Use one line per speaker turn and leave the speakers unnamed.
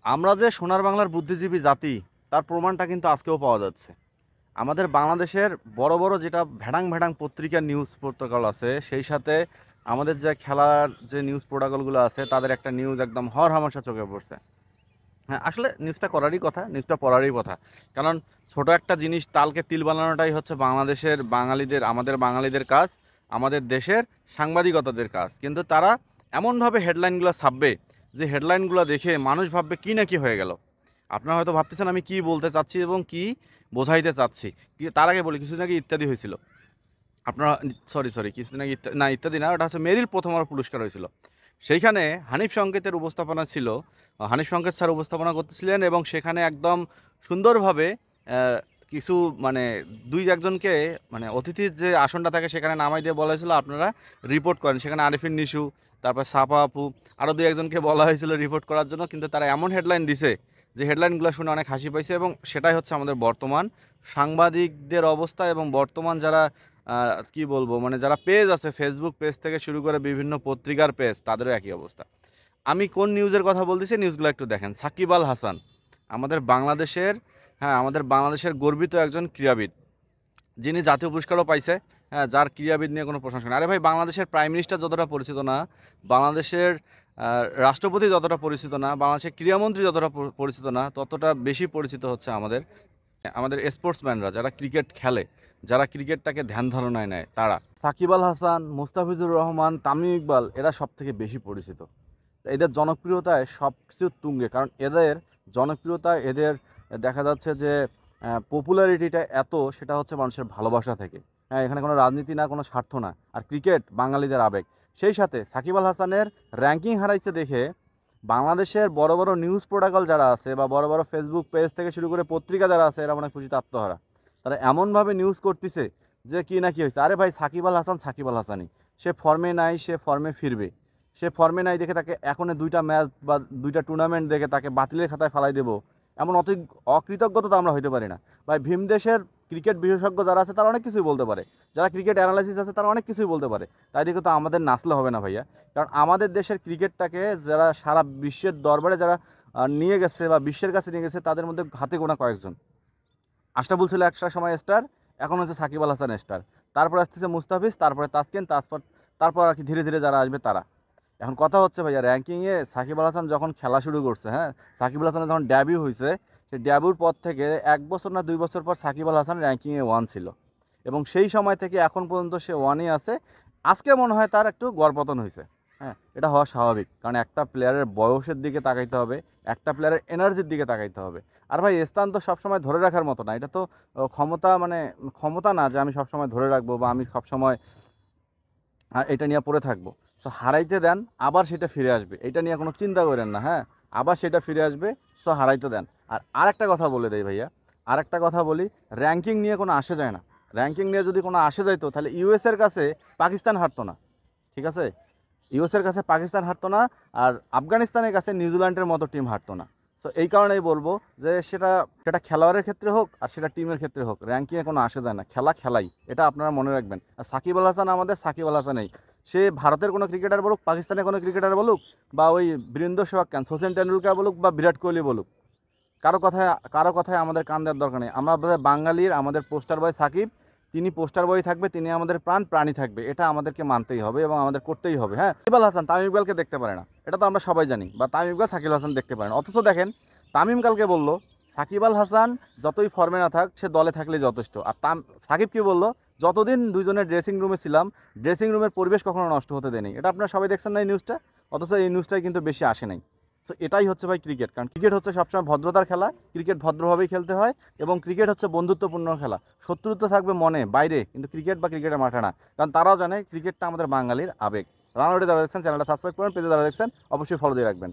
আমরা যে সোনার বাংলার বুদ্ধিজীবী জাতি তার প্রমাণটা কিন্তু আজকেও পাওয়া যাচ্ছে। আমাদের বাংলাদেশের বড় বড় যেটা ভ্যাডাং ভ্যাডাং পত্রিকার নিউজ প্রোটোকল আছে, সেই সাথে আমাদের যে খেলার যে নিউজ প্রোটোকলগুলো আছে তাদের একটা নিউজ একদম হরহামেশা চোখে পড়ছে। হ্যাঁ, আসলে নিউজটা করারই কথা, নিউজটা পড়ারই কথা। কারণ ছোট একটা জিনিস তালকে তিল বানানোটাই হচ্ছে বাংলাদেশের বাঙালিদের, আমাদের বাঙালিদের কাজ, আমাদের দেশের সাংবাদিকতাদের কাজ। কিন্তু তারা এমনভাবে হেডলাইনগুলো ছাপবে যে হেডলাইনগুলো দেখে মানুষ ভাববে কি না কি হয়ে গেল। আপনারা হয়তো ভাবতেছেন আমি কি বলতে চাচ্ছি এবং কি বোঝাইতে চাচ্ছি। তার আগে বলি, কিছুদিন আগে ইত্যাদি হয়েছিল। আপনারা, সরি কিছুদিন আগে না, ইত্যাদি না, ওটা হচ্ছে মেরিল প্রথম আলো পুরস্কার হয়েছিল। সেইখানে হানিফ সংকেতের উপস্থাপনা ছিল। হানিফ সংকেত স্যার উপস্থাপনা করতেছিলেন এবং সেখানে একদম সুন্দরভাবে কিছু মানে দুই একজনকে, মানে অতিথির যে আসনটা থাকে সেখানে নামাই দিয়ে বলা হয়েছিল আপনারা রিপোর্ট করেন। সেখানে আরিফিন নিশু, তারপর সাপা আপু, আরও দুই একজনকে বলা হয়েছিল রিপোর্ট করার জন্য, কিন্তু তারা এমন হেডলাইন দিছে যে হেডলাইনগুলো শুনে অনেক হাসি পাইছে। এবং সেটাই হচ্ছে আমাদের বর্তমান সাংবাদিকদের অবস্থা এবং বর্তমান যারা কি বলবো, মানে যারা পেজ আছে, ফেসবুক পেজ থেকে শুরু করে বিভিন্ন পত্রিকার পেজ, তাদেরও একই অবস্থা। আমি কোন নিউজের কথা বলতেছি, নিউজগুলো একটু দেখেন। সাকিব আল হাসান আমাদের বাংলাদেশের, হ্যাঁ, আমাদের বাংলাদেশের গর্বিত একজন ক্রীড়াবিদ, যিনি জাতীয় পুরস্কারও পাইছে। হ্যাঁ, যার ক্রীড়াবিদ নিয়ে কোনো প্রশংসা নেই। আরে ভাই, বাংলাদেশের প্রাইম মিনিস্টার যতটা পরিচিত না, বাংলাদেশের রাষ্ট্রপতি যতটা পরিচিত না, বাংলাদেশের ক্রীড়ামন্ত্রী যতটা পরিচিত না, ততটা বেশি পরিচিত হচ্ছে আমাদের আমাদের স্পোর্টসম্যানরা, যারা ক্রিকেট খেলে, যারা ক্রিকেটটাকে ধ্যান ধারণায় নেয়, তারা। সাকিব আল হাসান, মুস্তাফিজুর রহমান, তামিম ইকবাল, এরা সব থেকে বেশি পরিচিত। এদের জনপ্রিয়তায় সব কিছু তুঙ্গে, কারণ এদের জনপ্রিয়তা, এদের দেখা যাচ্ছে যে পপুলারিটিটা এত, সেটা হচ্ছে মানুষের ভালোবাসা থেকে। হ্যাঁ, এখানে কোনো রাজনীতি না, কোনো স্বার্থ না। আর ক্রিকেট বাঙালিদের আবেগ। সেই সাথে সাকিব আল হাসানের র্যাঙ্কিং হারাইছে দেখে বাংলাদেশের বড় বড় নিউজ প্রোটোকল যারা আছে, বা বড় বড় ফেসবুক পেজ থেকে শুরু করে পত্রিকা যারা আছে, এরা মানে খুশিতে আত্মহারা। তারা এমনভাবে নিউজ করতেছে যে কি না কি হয়েছে। আরে ভাই, সাকিব আল হাসান সাকিব আল হাসানই, সে ফর্মে নাই, সে ফর্মে ফিরবে। সে ফর্মে নাই দেখে তাকে এখনে দুইটা ম্যাচ বা দুইটা টুর্নামেন্ট দেখে তাকে বাতিলের খাতায় ফালাই দেবো, এমন অকৃতজ্ঞতা তো আমরা হইতে পারি না ভাই। ভীমদেশের ক্রিকেট বিশেষজ্ঞ যারা আছে তারা অনেক কিছুই বলতে পারে, যারা ক্রিকেট অ্যানালাইসিস আছে তারা অনেক কিছুই বলতে পারে। তাই দেখে তো আমাদের নাচলে হবে না ভাইয়া। কারণ আমাদের দেশের ক্রিকেটটাকে যারা সারা বিশ্বের দরবারে যারা নিয়ে গেছে বা বিশ্বের কাছে নিয়ে গেছে, তাদের মধ্যে হাতে গোনা কয়েকজন। আশরাফুল ছিল একটা সময় স্টার, এখন হচ্ছে সাকিব আল হাসান স্টার। তারপর আসতেছে মুস্তাফিজ, তারপরে তাসকিন, তারপর আর কি ধীরে ধীরে যারা আসবে তারা। এখন কথা হচ্ছে ভাইয়া, র্যাঙ্কিংয়ে সাকিব আল হাসান যখন খেলা শুরু করছে, হ্যাঁ, সাকিব আল হাসানের যখন ডেবিউ হয়েছে, সেই ডেবিউর পর থেকে 1 বছর না 2 বছর পর সাকিব আল হাসান র্যাঙ্কিংয়ে 1 ছিল। এবং সেই সময় থেকে এখন পর্যন্ত সে 1-ই আছে। আজকে মনে হয় তার একটু গড়পতন হয়েছে। হ্যাঁ, এটা হওয়া স্বাভাবিক, কারণ একটা প্লেয়ারের বয়সের দিকে তাকাইতে হবে, একটা প্লেয়ারের এনার্জির দিকে তাকাইতে হবে। আর ভাই, স্থান তো সবসময় ধরে রাখার মতো না। এটা তো ক্ষমতা, মানে ক্ষমতা না যে আমি সবসময় ধরে রাখবো বা আমি সবসময় এটা নিয়ে পড়ে থাকবো। সো হারাইতে দেন, আবার সেটা ফিরে আসবে, এটা নিয়ে কোনো চিন্তা করেন না। হ্যাঁ, আবার সেটা ফিরে আসবে। সো হারাইতে দেন। আর আরেকটা কথা বলে দেই ভাইয়া, আরেকটা কথা বলি, র্যাঙ্কিং নিয়ে কোনো আসে যায় না। র্যাঙ্কিং নিয়ে যদি কোনো আসে যাইতো, তাহলে ইউএসের কাছে পাকিস্তান হারতো না। ঠিক আছে, ইউএসের কাছে পাকিস্তান হারতো না, আর আফগানিস্তানের কাছে নিউজিল্যান্ডের মতো টিম হারতো না। সো এই কারণেই বলবো যে সেটা সেটা খেলোয়াড়ের ক্ষেত্রে হোক আর সেটা টিমের ক্ষেত্রে হোক, র্যাঙ্কিংয়ে কোনো আসে যায় না। খেলা খেলাই, এটা আপনারা মনে রাখবেন। আর সাকিব আল হাসান আমাদের সাকিব আল হাসানই, সে ভারতের কোনো ক্রিকেটার বলুক, পাকিস্তানের কোনো ক্রিকেটার বলুক, বা ওই বীরেন্দ্র সেহবাগ, সচিন টেন্ডুলকার বলুক, বা বিরাট কোহলি বলুক, কারো কথায় আমাদের কান দেওয়ার দরকার নেই। আমরা বাঙালির, আমাদের পোস্টার বয় সাকিব, তিনি পোস্টার বয় থাকবে, তিনি আমাদের প্রাণী থাকবে। এটা আমাদেরকে মানতেই হবে এবং আমাদের করতেই হবে। হ্যাঁ, সাকিব আল হাসান তামিম ইকবালকে দেখতে পারে না, এটা তো আমরা সবাই জানি। বা তামিম ইকবাল সাকিব আল হাসান দেখতে পারে না। অথচ দেখেন, তামিম কালকে বলল সাকিব আল হাসান যতই ফর্মে না থাক, সে দলে থাকলে যথেষ্ট। আর সাকিব কি বলল, যতদিন দুইজনের ড্রেসিং রুমে ছিলাম, ড্রেসিং রুমের পরিবেশ কখনো নষ্ট হতে দেয়নি। এটা আপনারা সবাই দেখছেন না এই নিউজটা? অথচ এই নিউজটাই কিন্তু বেশি আসে নাই। তো এটাই হচ্ছে ভাই ক্রিকেট। কারণ ক্রিকেট হচ্ছে সবসময় ভদ্রতার খেলা, ক্রিকেট ভদ্রভাবেই খেলতে হয়, এবং ক্রিকেট হচ্ছে বন্ধুত্বপূর্ণ খেলা। শত্রুতা থাকবে মনে, বাইরে, কিন্তু ক্রিকেট বা ক্রিকেটের মাঠে না। কারণ তারাও জানে ক্রিকেটটা আমাদের বাঙালির আবেগ। রানাউটে যারা দেখছেন চ্যানেলটা সাবস্ক্রাইব করেন, পেজে যারা দেখছেন অবশ্যই ফলো দিয়ে রাখবেন।